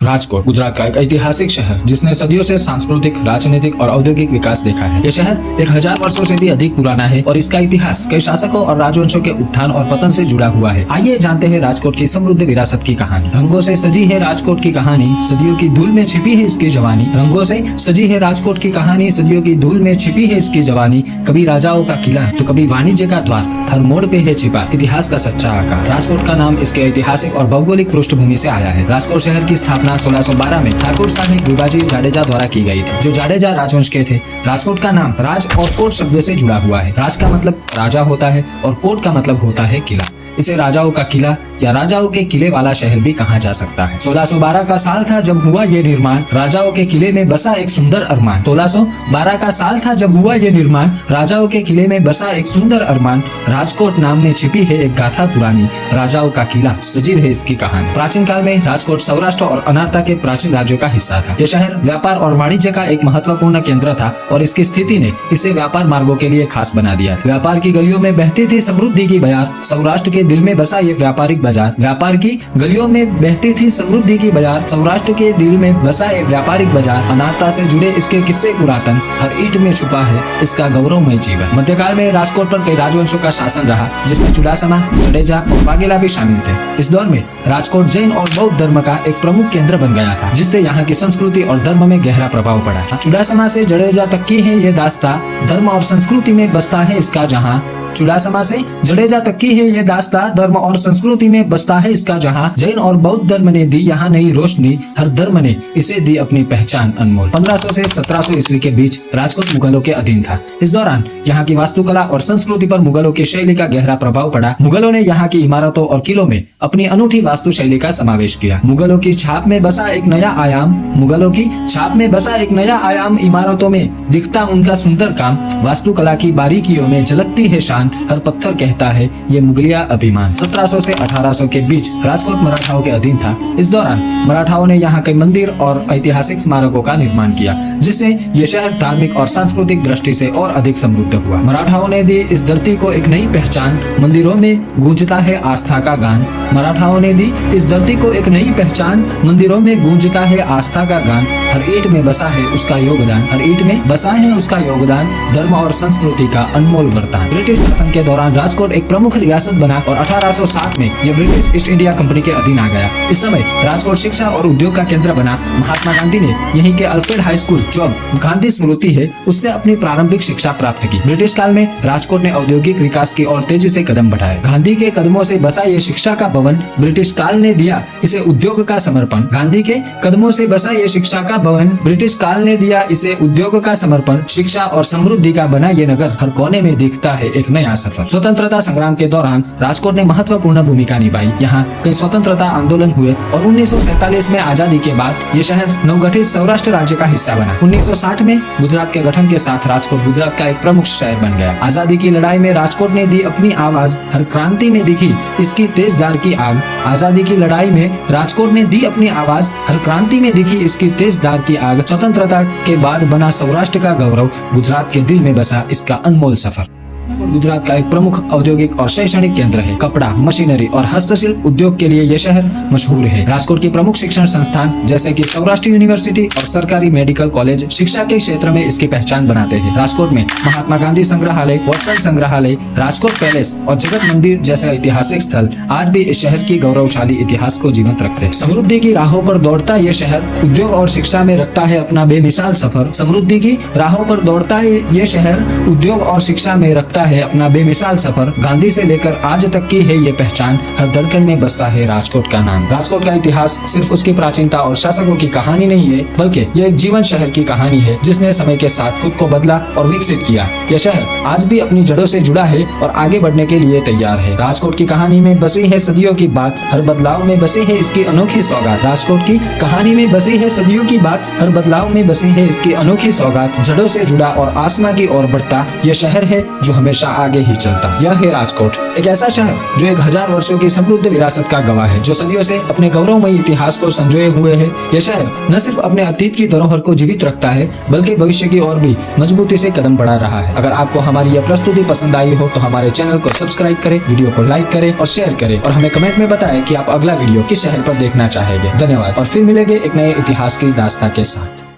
राजकोट गुजरात का एक ऐतिहासिक शहर जिसने सदियों से सांस्कृतिक, राजनीतिक और औद्योगिक विकास देखा है। यह शहर 1000 वर्षों से भी अधिक पुराना है और इसका इतिहास कई शासकों और राजवंशों के उत्थान और पतन से जुड़ा हुआ है। आइए जानते हैं राजकोट की समृद्ध विरासत की कहानी। रंगों से सजी है राजकोट की कहानी, सदियों की धूल में छिपी है इसकी जवानी। रंगों से सजी है राजकोट की कहानी, सदियों की धूल में छिपी है इसकी जवानी। कभी राजाओं का किला तो कभी वाणिज्य का द्वार, हर मोड़ पे है छिपा इतिहास का सच्चा आकार। राजकोट का नाम इसके ऐतिहासिक और भौगोलिक पृष्ठभूमि से आया है। राजकोट शहर की स्थापना 1612 में ठाकुर साहिब विभाजी जाडेजा द्वारा की गई थी, जो जाडेजा राजवंश के थे। राजकोट का नाम राज और कोट शब्द से जुड़ा हुआ है। राज का मतलब राजा होता है और कोट का मतलब होता है किला। इसे राजाओं का किला या राजाओं के किले वाला शहर भी कहा जा सकता है। 1612 का साल था जब हुआ ये निर्माण, राजाओं के किले में बसा एक सुंदर अरमान। 1612 का साल था जब हुआ ये निर्माण, राजाओं के किले में बसा एक सुंदर अरमान। राजकोट नाम में छिपी है एक गाथा पुरानी, राजाओं का किला सजी है इसकी कहानी। प्राचीन काल में राजकोट सौराष्ट्र और अनारता के प्राचीन राज्यों का हिस्सा था। यह शहर व्यापार और वाणिज्य का एक महत्वपूर्ण केंद्र था और इसकी स्थिति ने इसे व्यापार मार्गों के लिए खास बना दिया। व्यापार की गलियों में बहती थी समृद्धि की बयार, सौराष्ट्र के दिल में बसा ये व्यापारिक बाजार। व्यापार की गलियों में बहती थी समृद्धि की बयार, सौराष्ट्र के दिल में बसा एक व्यापारिक बाजार। अनारता से जुड़े इसके किस्से पुरातन, हर ईंट में छुपा है इसका गौरवमय जीवन। मध्यकाल में राजकोट पर कई राजवंशों का शासन रहा, जिसमें चुडासमा, जडेजा और वाघेला भी शामिल थे। इस दौर में राजकोट जैन और बौद्ध धर्म का एक प्रमुख केंद्र बन गया था, जिससे यहाँ की संस्कृति और धर्म में गहरा प्रभाव पड़ा। चुडासमा से जडेजा तक की है ये दास्ता, धर्म और संस्कृति में बसता है इसका जहाँ। चुडासमा से जडेजा तक की है ये दास्ता, धर्म और संस्कृति में बसता है इसका जहाँ। जैन और बौद्ध धर्म ने दी यहाँ नई रोशनी, हर धर्म ने इसे दी अपनी पहचान अनमोल। 1500 से 1700 ईस्वी के बीच राजकोट मुगलों के अधीन था। इस दौरान यहाँ की वास्तुकला और संस्कृति पर मुगलों की शैली का गहरा प्रभाव पड़ा। मुगलों ने यहाँ की इमारतों और किलों में अपनी अनूठी वास्तु शैली का समावेश किया। मुगलों की छाप में बसा एक नया आयाम, मुगलों की छाप में बसा एक नया आयाम, इमारतों में दिखता उनका सुंदर काम, वास्तुकला की बारीकियों में झलकती है शान, हर पत्थर कहता है ये मुगलिया अभिमान। 1700 से 1800 के बीच राजकोट मराठाओं के अधीन था। इस दौरान मराठाओं ने यहाँ के मंदिर और ऐतिहासिक स्मारकों का निर्माण किया, जिससे ये शहर धार्मिक और सांस्कृतिक दृष्टि से और अधिक समृद्ध हुआ। मराठाओं ने दी इस धरती को एक नई पहचान, मंदिरों में गूंजता है आस्था का गान। मराठाओं ने दी इस धरती को एक नई पहचान, मंदिरों में गूंजता है आस्था का गान। हर ईंट में बसा है उसका योगदान, हर ईंट में बसा है उसका योगदान, धर्म और संस्कृति का अनमोल वरदान। ब्रिटिश शासन के दौरान राजकोट एक प्रमुख रियासत बना और 1807 में यह ब्रिटिश ईस्ट इंडिया कंपनी के अधीन आ गया। इस समय राजकोट शिक्षा और उद्योग का केंद्र बना। महात्मा गांधी ने यहीं के अल्फ्रेड हाई स्कूल, जो अब गांधी स्मृति है, उससे अपनी प्रारंभिक शिक्षा प्राप्त की। ब्रिटिश काल में राजकोट ने औद्योगिक विकास की ओर तेजी से कदम बढ़ाए। गांधी के कदमों से बसा ये शिक्षा का भवन, ब्रिटिश काल ने दिया इसे उद्योग का समर्पण। गांधी के कदमों से बसा ये शिक्षा का भवन, ब्रिटिश काल ने दिया इसे उद्योग का समर्पण। शिक्षा और समृद्धि का बना ये नगर, हर कोने में दिखता है एक नया सफर। स्वतंत्रता संग्राम के दौरान राजकोट ने महत्वपूर्ण भूमिका निभाई। यहाँ कई स्वतंत्रता आंदोलन हुए और 1947 में आजादी के बाद ये शहर नवगठित सौराष्ट्र राज्य का हिस्सा बना। 1960 में गुजरात के गठन के साथ राजकोट गुजरात का एक प्रमुख शहर बन गया। आजादी की लड़ाई में राजकोट ने दी अपनी आवाज, हर क्रांति में दिखी इसकी तेज धार की आग। आजादी की लड़ाई में राजकोट ने दी अपनी आवाज, हर क्रांति में दिखी इसकी तेज धार की आग। स्वतंत्रता के बाद बना सौराष्ट्र का गौरव, गुजरात के दिल में बसा इसका अनमोल सफर। गुजरात का एक प्रमुख औद्योगिक और शैक्षणिक केंद्र है। कपड़ा, मशीनरी और हस्तशिल्प उद्योग के लिए यह शहर मशहूर है। राजकोट के प्रमुख शिक्षण संस्थान जैसे कि सौराष्ट्र यूनिवर्सिटी और सरकारी मेडिकल कॉलेज शिक्षा के क्षेत्र में इसकी पहचान बनाते हैं। राजकोट में महात्मा गांधी संग्रहालय, वत्सल संग्रहालय, राजकोट पैलेस और जगत मंदिर जैसे ऐतिहासिक स्थल आज भी इस शहर की गौरवशाली इतिहास को जीवंत रखते हैं। समृद्धि की राहों पर दौड़ता ये शहर उद्योग और शिक्षा में रखता है अपना बेमिसाल सफर। समृद्धि की राहों पर दौड़ता है ये शहर उद्योग और शिक्षा में रखता है अपना बेमिसाल सफर। गांधी से लेकर आज तक की है ये पहचान, हर धड़कन में बसता है राजकोट का नाम। राजकोट का इतिहास सिर्फ उसकी प्राचीनता और शासकों की कहानी नहीं है, बल्कि यह एक जीवन शहर की कहानी है, जिसने समय के साथ खुद को बदला और विकसित किया। यह शहर आज भी अपनी जड़ों से जुड़ा है और आगे बढ़ने के लिए तैयार है। राजकोट की कहानी में बसी है सदियों की बात, हर बदलाव में बसी है इसकी अनोखी सौगात। राजकोट की कहानी में बसी है सदियों की बात, हर बदलाव में बसी है इसकी अनोखी सौगात। जड़ों से जुड़ा और आसमां की ओर बढ़ता यह शहर है जो हमें हमेशा आगे ही चलता। यह है राजकोट, एक ऐसा शहर जो 1000 वर्षों की समृद्ध विरासत का गवाह है, जो सदियों से अपने गौरवमयी इतिहास को संजोए हुए है। यह शहर न सिर्फ अपने अतीत की धरोहर को जीवित रखता है, बल्कि भविष्य की ओर भी मजबूती से कदम बढ़ा रहा है। अगर आपको हमारी यह प्रस्तुति पसंद आई हो तो हमारे चैनल को सब्सक्राइब करें, वीडियो को लाइक करें और शेयर करें, और हमें कमेंट में बताएं कि आप अगला वीडियो किस शहर पर देखना चाहेंगे। धन्यवाद, और फिर मिलेंगे एक नए इतिहास की दास्तां के साथ।